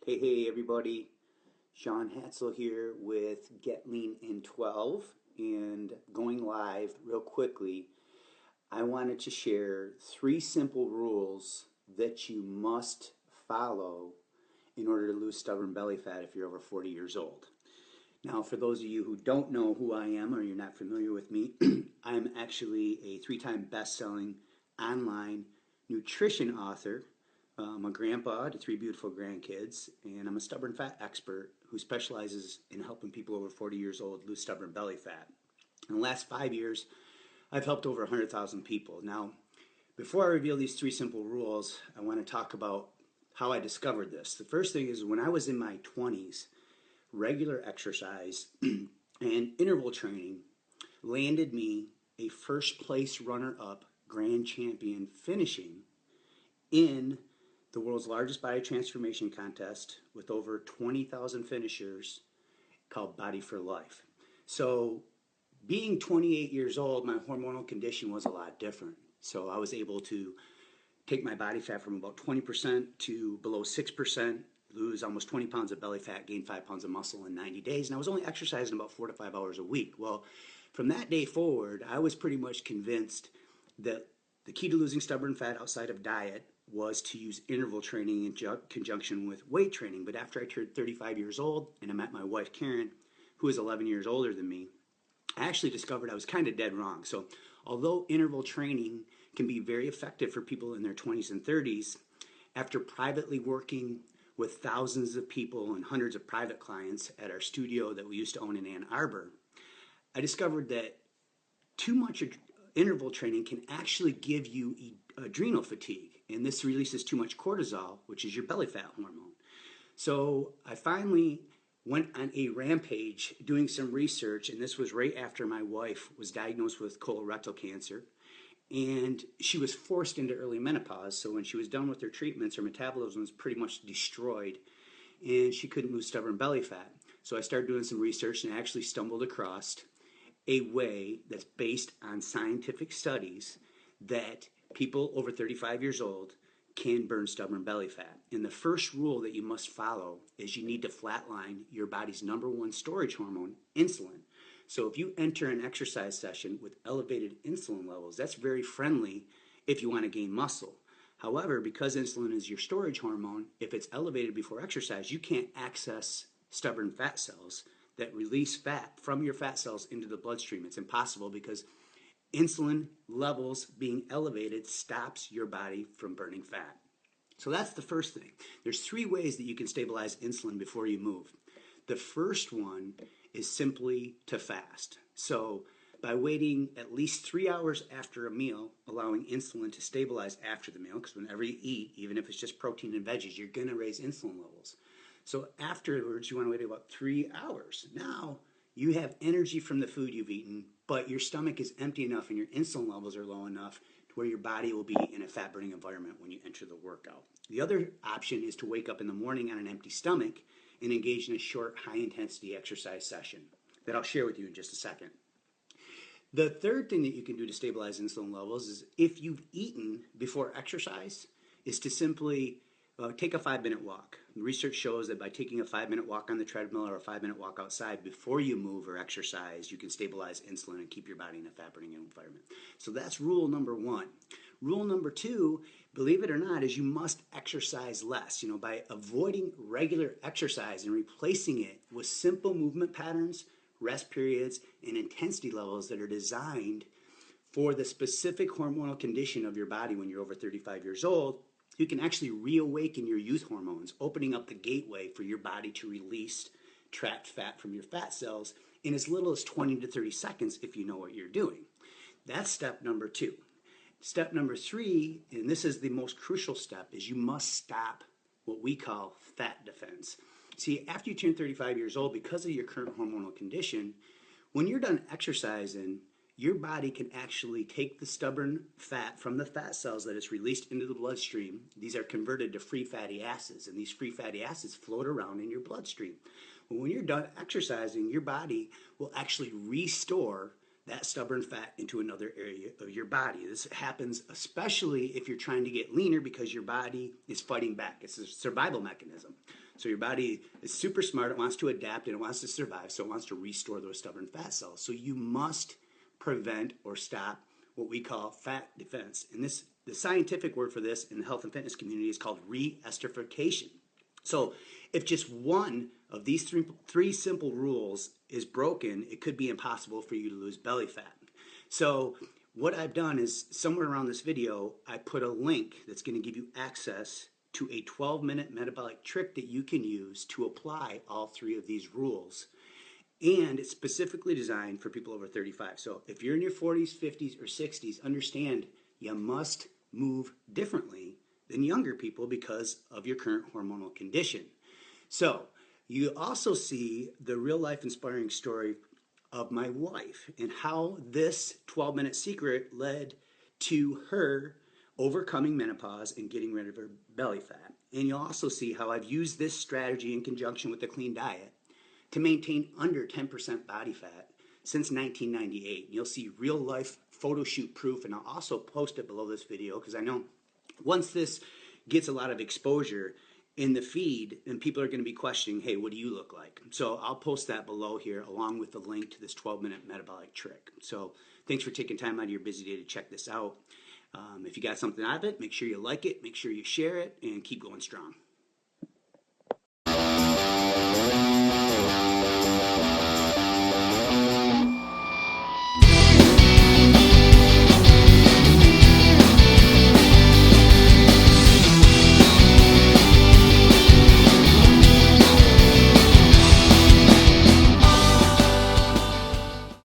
Hey everybody, Sean Hatzel here with Get Lean in 12 and going live real quickly. I wanted to share three simple rules that you must follow in order to lose stubborn belly fat if you're over 40 years old. Now, for those of you who don't know who I am or you're not familiar with me, I'm actually a three-time best-selling online nutrition author. I'm a grandpa to three beautiful grandkids, and I'm a stubborn fat expert who specializes in helping people over 40 years old lose stubborn belly fat. In the last 5 years, I've helped over 100,000 people. Now, before I reveal these three simple rules, I want to talk about how I discovered this. The first thing is when I was in my 20s, regular exercise and interval training landed me a first place runner-up grand champion finishing in the world's largest body transformation contest with over 20,000 finishers called Body for Life. So being 28 years old, my hormonal condition was a lot different. So I was able to take my body fat from about 20% to below 6%, lose almost 20 pounds of belly fat, gain 5 pounds of muscle in 90 days, and I was only exercising about 4 to 5 hours a week. Well, from that day forward, I was pretty much convinced that the key to losing stubborn fat outside of diet was to use interval training in conjunction with weight training. But after I turned 35 years old and I met my wife Karen, who is 11 years older than me, I actually discovered I was kind of dead wrong. So although interval training can be very effective for people in their 20s and 30s, after privately working with thousands of people and hundreds of private clients at our studio that we used to own in Ann Arbor, I discovered that too much interval training can actually give you adrenal fatigue, and this releases too much cortisol, which is your belly fat hormone. So I finally went on a rampage doing some research, and this was right after my wife was diagnosed with colorectal cancer, and she was forced into early menopause. So when she was done with her treatments, her metabolism was pretty much destroyed, and she couldn't lose stubborn belly fat. So I started doing some research, and I actually stumbled across a way that's based on scientific studies that people over 35 years old can burn stubborn belly fat. And the first rule that you must follow is you need to flatline your body's number one storage hormone, insulin. So if you enter an exercise session with elevated insulin levels, that's very friendly if you want to gain muscle. However, because insulin is your storage hormone, if it's elevated before exercise, you can't access stubborn fat cells that release fat from your fat cells into the bloodstream. It's impossible because insulin levels being elevated stops your body from burning fat. So that's the first thing. There's three ways that you can stabilize insulin before you move. The first one is simply to fast. So by waiting at least 3 hours after a meal, allowing insulin to stabilize after the meal, because whenever you eat, even if it's just protein and veggies, you're going to raise insulin levels. So afterwards, you want to wait about 3 hours. Now, you have energy from the food you've eaten, but your stomach is empty enough and your insulin levels are low enough to where your body will be in a fat-burning environment when you enter the workout. The other option is to wake up in the morning on an empty stomach and engage in a short, high-intensity exercise session that I'll share with you in just a second. The third thing that you can do to stabilize insulin levels is if you've eaten before exercise, is to simply take a 5-minute walk. Research shows that by taking a 5-minute walk on the treadmill or a 5-minute walk outside before you move or exercise, you can stabilize insulin and keep your body in a fat-burning environment. So that's rule number one. Rule number two, believe it or not, is you must exercise less. By avoiding regular exercise and replacing it with simple movement patterns, rest periods, and intensity levels that are designed for the specific hormonal condition of your body when you're over 35 years old, you can actually reawaken your youth hormones, opening up the gateway for your body to release trapped fat from your fat cells in as little as 20 to 30 seconds if you know what you're doing. That's step number two. Step number three, and this is the most crucial step, is you must stop what we call fat defense. See, after you turn 35 years old, because of your current hormonal condition, when you're done exercising, your body can actually take the stubborn fat from the fat cells that is released into the bloodstream. These are converted to free fatty acids, and these free fatty acids float around in your bloodstream. But when you're done exercising, your body will actually restore that stubborn fat into another area of your body. This happens especially if you're trying to get leaner because your body is fighting back. It's a survival mechanism. So your body is super smart. It wants to adapt and it wants to survive. So it wants to restore those stubborn fat cells. So you must prevent or stop what we call fat defense. And the scientific word for this in the health and fitness community is called re-esterification. So if just one of these three simple rules is broken, it could be impossible for you to lose belly fat. So what I've done is somewhere around this video, I put a link that's going to give you access to a 12-minute metabolic trick that you can use to apply all three of these rules. And it's specifically designed for people over 35. So if you're in your 40s, 50s, or 60s, understand you must move differently than younger people because of your current hormonal condition. So you also see the real life inspiring story of my wife and how this 12-minute secret led to her overcoming menopause and getting rid of her belly fat. And you'll also see how I've used this strategy in conjunction with a clean diet to maintain under 10% body fat since 1998. You'll see real life photo shoot proof, and I'll also post it below this video because I know once this gets a lot of exposure in the feed, then people are going to be questioning, hey, what do you look like? So I'll post that below here along with the link to this 12-minute metabolic trick. So thanks for taking time out of your busy day to check this out. If you got something out of it, make sure you like it, make sure you share it, and keep going strong.